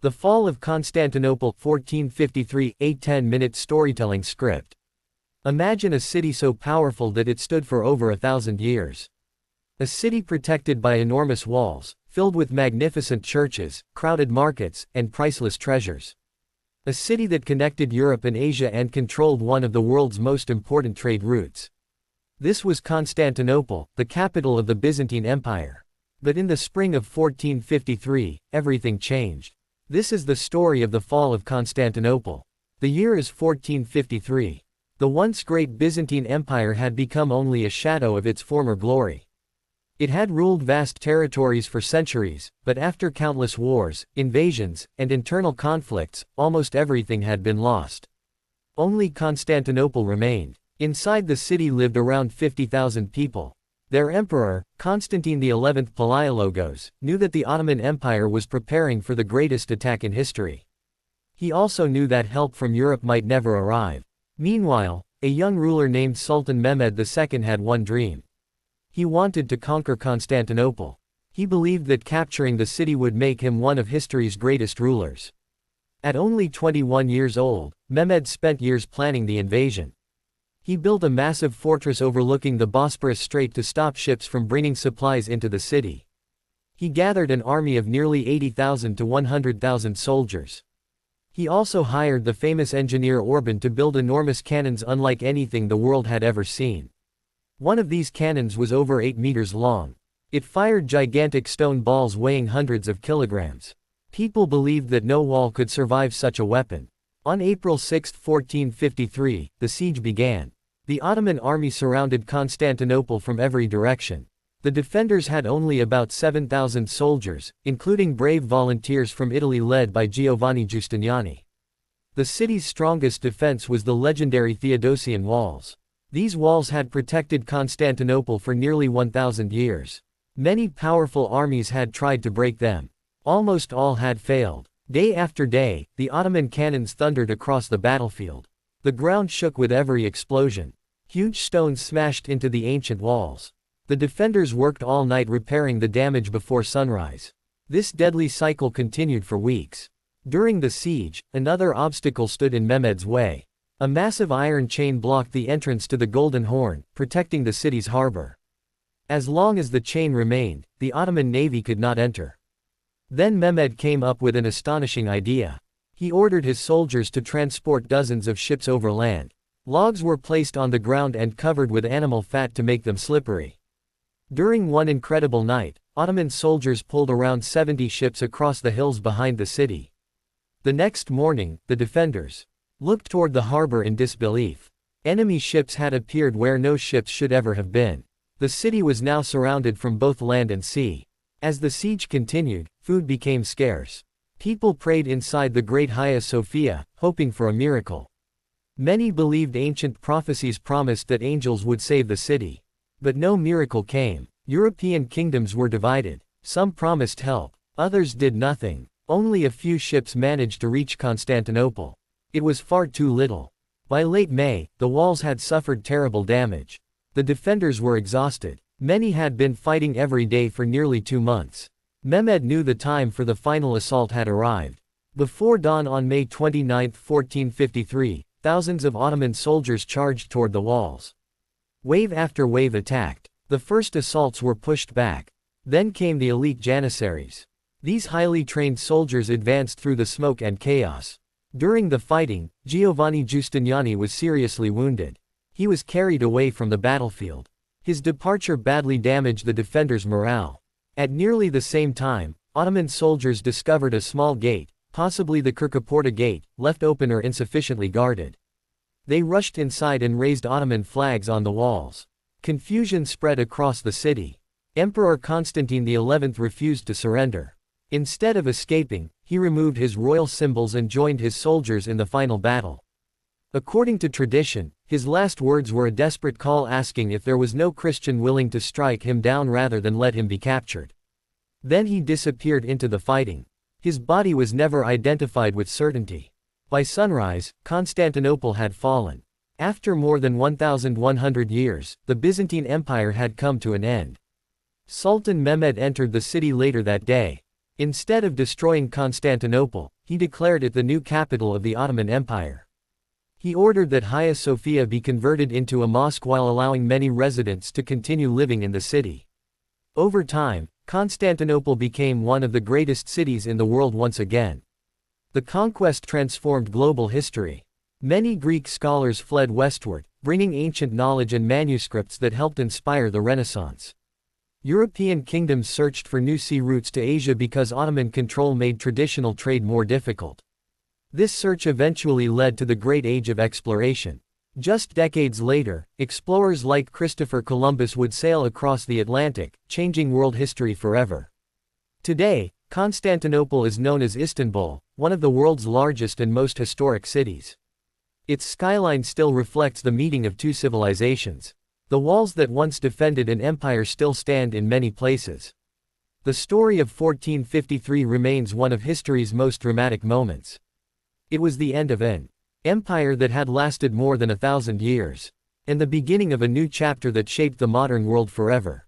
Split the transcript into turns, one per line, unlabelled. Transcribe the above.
The Fall of Constantinople 1453, a 10-minute storytelling script. Imagine a city so powerful that it stood for over 1,000 years. A city protected by enormous walls, filled with magnificent churches, crowded markets, and priceless treasures. A city that connected Europe and Asia and controlled one of the world's most important trade routes. This was Constantinople, the capital of the Byzantine Empire. But in the spring of 1453, everything changed. This is the story of the fall of Constantinople. The year is 1453. The once great Byzantine Empire had become only a shadow of its former glory. It had ruled vast territories for centuries, but after countless wars, invasions, and internal conflicts, almost everything had been lost. Only Constantinople remained. Inside the city lived around 50,000 people. Their emperor, Constantine XI Palaiologos, knew that the Ottoman Empire was preparing for the greatest attack in history. He also knew that help from Europe might never arrive. Meanwhile, a young ruler named Sultan Mehmed II had one dream. He wanted to conquer Constantinople. He believed that capturing the city would make him one of history's greatest rulers. At only 21 years old, Mehmed spent years planning the invasion. He built a massive fortress overlooking the Bosporus Strait to stop ships from bringing supplies into the city. He gathered an army of nearly 80,000 to 100,000 soldiers. He also hired the famous engineer Orban to build enormous cannons unlike anything the world had ever seen. One of these cannons was over 8 meters long. It fired gigantic stone balls weighing hundreds of kilograms. People believed that no wall could survive such a weapon. On April 6, 1453, the siege began. The Ottoman army surrounded Constantinople from every direction. The defenders had only about 7,000 soldiers, including brave volunteers from Italy led by Giovanni Giustiniani. The city's strongest defense was the legendary Theodosian walls. These walls had protected Constantinople for nearly 1,000 years. Many powerful armies had tried to break them. Almost all had failed. Day after day, the Ottoman cannons thundered across the battlefield. The ground shook with every explosion. Huge stones smashed into the ancient walls. The defenders worked all night repairing the damage before sunrise. This deadly cycle continued for weeks. During the siege, another obstacle stood in Mehmed's way. A massive iron chain blocked the entrance to the Golden Horn, protecting the city's harbor. As long as the chain remained, the Ottoman navy could not enter. Then Mehmed came up with an astonishing idea. He ordered his soldiers to transport dozens of ships over land. Logs were placed on the ground and covered with animal fat to make them slippery. During one incredible night, Ottoman soldiers pulled around 70 ships across the hills behind the city. The next morning, the defenders looked toward the harbor in disbelief. Enemy ships had appeared where no ships should ever have been. The city was now surrounded from both land and sea. As the siege continued, food became scarce. People prayed inside the great Hagia Sophia, hoping for a miracle. Many believed ancient prophecies promised that angels would save the city. But no miracle came. European kingdoms were divided. Some promised help. Others did nothing. Only a few ships managed to reach Constantinople. It was far too little. By late May, the walls had suffered terrible damage. The defenders were exhausted. Many had been fighting every day for nearly 2 months. Mehmed knew the time for the final assault had arrived. Before dawn on May 29, 1453, thousands of Ottoman soldiers charged toward the walls. Wave after wave attacked. The first assaults were pushed back. Then came the elite janissaries. These highly trained soldiers advanced through the smoke and chaos. During the fighting, Giovanni Giustiniani was seriously wounded. He was carried away from the battlefield. His departure badly damaged the defenders' morale. At nearly the same time, Ottoman soldiers discovered a small gate, possibly the Kirkaporta Gate, left open or insufficiently guarded. They rushed inside and raised Ottoman flags on the walls. Confusion spread across the city. Emperor Constantine XI refused to surrender. Instead of escaping, he removed his royal symbols and joined his soldiers in the final battle. According to tradition, his last words were a desperate call asking if there was no Christian willing to strike him down rather than let him be captured. Then he disappeared into the fighting. His body was never identified with certainty. By sunrise, Constantinople had fallen. After more than 1,100 years, the Byzantine Empire had come to an end. Sultan Mehmed entered the city later that day. Instead of destroying Constantinople, he declared it the new capital of the Ottoman Empire. He ordered that Hagia Sophia be converted into a mosque while allowing many residents to continue living in the city. Over time, Constantinople became one of the greatest cities in the world once again. The conquest transformed global history. Many Greek scholars fled westward, bringing ancient knowledge and manuscripts that helped inspire the Renaissance. European kingdoms searched for new sea routes to Asia because Ottoman control made traditional trade more difficult. This search eventually led to the Great Age of Exploration. Just decades later, explorers like Christopher Columbus would sail across the Atlantic, changing world history forever. Today, Constantinople is known as Istanbul, one of the world's largest and most historic cities. Its skyline still reflects the meeting of two civilizations. The walls that once defended an empire still stand in many places. The story of 1453 remains one of history's most dramatic moments. It was the end of an empire that had lasted more than 1,000 years, and the beginning of a new chapter that shaped the modern world forever.